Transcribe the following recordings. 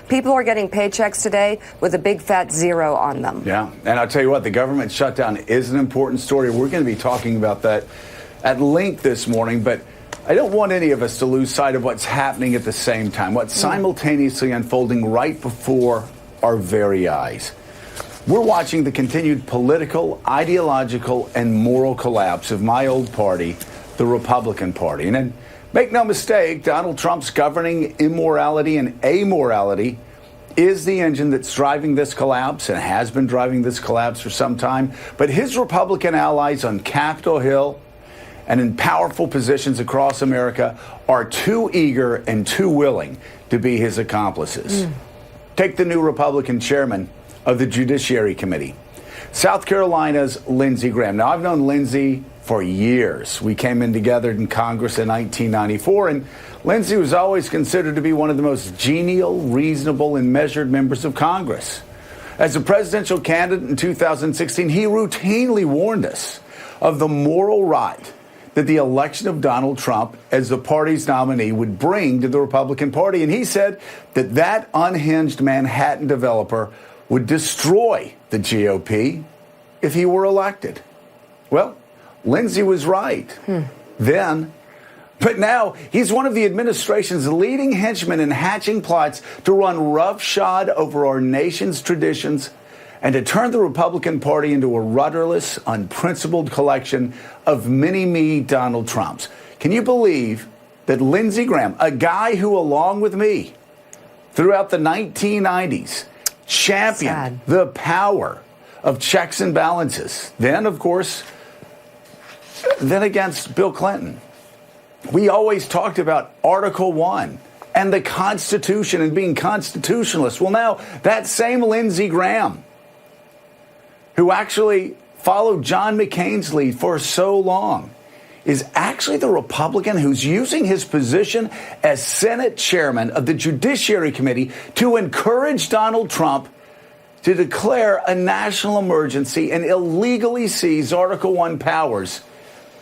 People are getting paychecks today with a big fat zero on them. Yeah, and I'll tell you what, the government shutdown is an important story. We're going to be talking about that at length this morning, but I don't want any of us to lose sight of what's happening at the same time, what's simultaneously unfolding right before our very eyes. We're watching the continued political, ideological, and moral collapse of my old party, the Republican Party. And then, make no mistake, Donald Trump's governing immorality and amorality is the engine that's driving this collapse and has been driving this collapse for some time. But his Republican allies on Capitol Hill and in powerful positions across America are too eager and too willing to be his accomplices. Take the new Republican chairman of the Judiciary Committee, South Carolina's Lindsey Graham. Now, I've known Lindsey for years. We came in together in Congress in 1994, and Lindsey was always considered to be one of the most genial, reasonable, and measured members of Congress. As a presidential candidate in 2016, he routinely warned us of the moral rot that the election of Donald Trump as the party's nominee would bring to the Republican Party. And he said that that unhinged Manhattan developer would destroy the GOP if he were elected. Well, Lindsey was right then, but now he's one of the administration's leading henchmen in hatching plots to run roughshod over our nation's traditions and to turn the Republican Party into a rudderless, unprincipled collection of mini-me Donald Trumps. Can you believe that Lindsey Graham, a guy who, along with me, throughout the 1990s, championed the power of checks and balances, then, of course, then against Bill Clinton. We always talked about Article 1 and the Constitution and being constitutionalist. Well, now that same Lindsey Graham, who actually followed John McCain's lead for so long, is actually the Republican who's using his position as Senate chairman of the Judiciary Committee to encourage Donald Trump to declare a national emergency and illegally seize Article 1 powers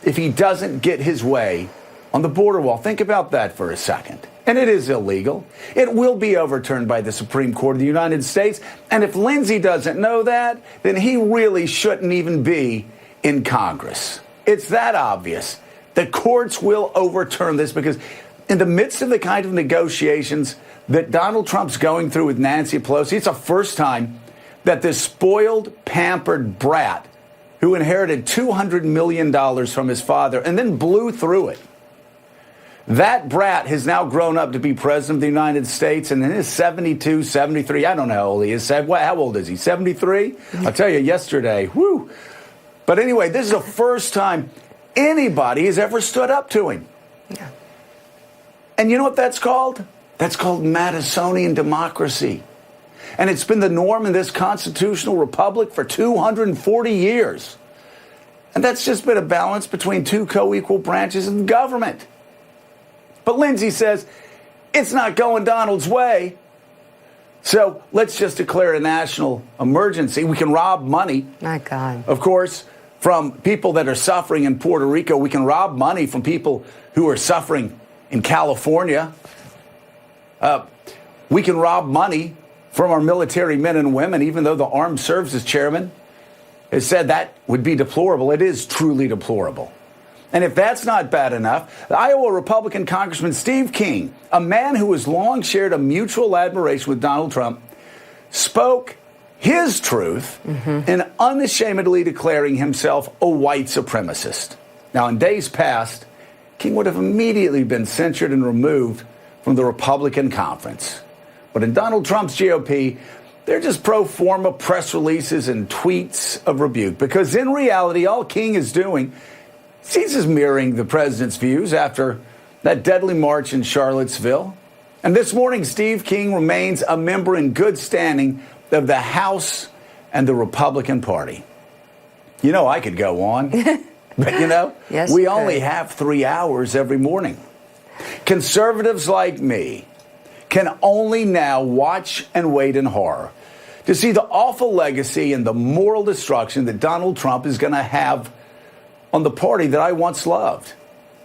if he doesn't get his way on the border wall. Think about that for a second. And it is illegal. It will be overturned by the Supreme Court of the United States. And if Lindsey doesn't know that, then he really shouldn't even be in Congress. It's that obvious. The courts will overturn this because in the midst of the kind of negotiations that Donald Trump's going through with Nancy Pelosi, it's the first time that this spoiled, pampered brat who inherited $200 million from his father and then blew through it. That brat has now grown up to be president of the United States, and in his 72, 73, I don't know how old he is. How old is he, 73? I'll tell you, yesterday, whoo. But anyway, this is the first time anybody has ever stood up to him. Yeah. And you know what that's called? That's called Madisonian democracy. And it's been the norm in this constitutional republic for 240 years. And that's just been a balance between two co-equal branches of government. But Lindsey says it's not going Donald's way. So let's just declare a national emergency. We can rob money. My God. Of course, from people that are suffering in Puerto Rico. We can rob money from people who are suffering in California. We can rob money from our military men and women, even though the Armed Services Chairman has said that would be deplorable. It is truly deplorable. And if that's not bad enough, the Iowa Republican Congressman Steve King, a man who has long shared a mutual admiration with Donald Trump, spoke his truth in unashamedly declaring himself a white supremacist. Now, in days past, King would have immediately been censured and removed from the Republican conference. But in Donald Trump's GOP, they're just pro forma press releases and tweets of rebuke, because in reality, all King is doing is mirroring the president's views after that deadly march in Charlottesville. And this morning, Steve King remains a member in good standing of the House and the Republican Party. You know, I could go on, but you know, yes, we only have 3 hours every morning. Conservatives like me can only now watch and wait in horror to see the awful legacy and the moral destruction that Donald Trump is going to have on the party that I once loved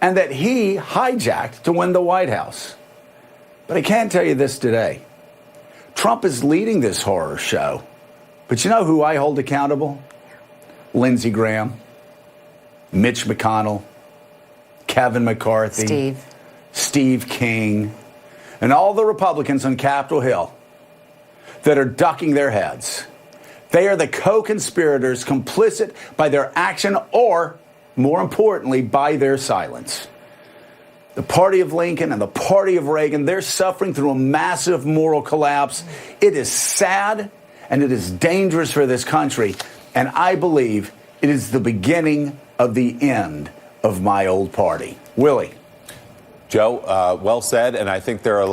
and that he hijacked to win the White House. But I can tell you this today. Trump is leading this horror show. But you know who I hold accountable? Lindsey Graham, Mitch McConnell, Kevin McCarthy, Steve King, and all the Republicans on Capitol Hill that are ducking their heads. They are the co-conspirators, complicit by their action or, more importantly, by their silence. The party of Lincoln and the party of Reagan, they're suffering through a massive moral collapse. It is sad and it is dangerous for this country. And I believe it is the beginning of the end of my old party. Willie. Joe, well said. And I think there are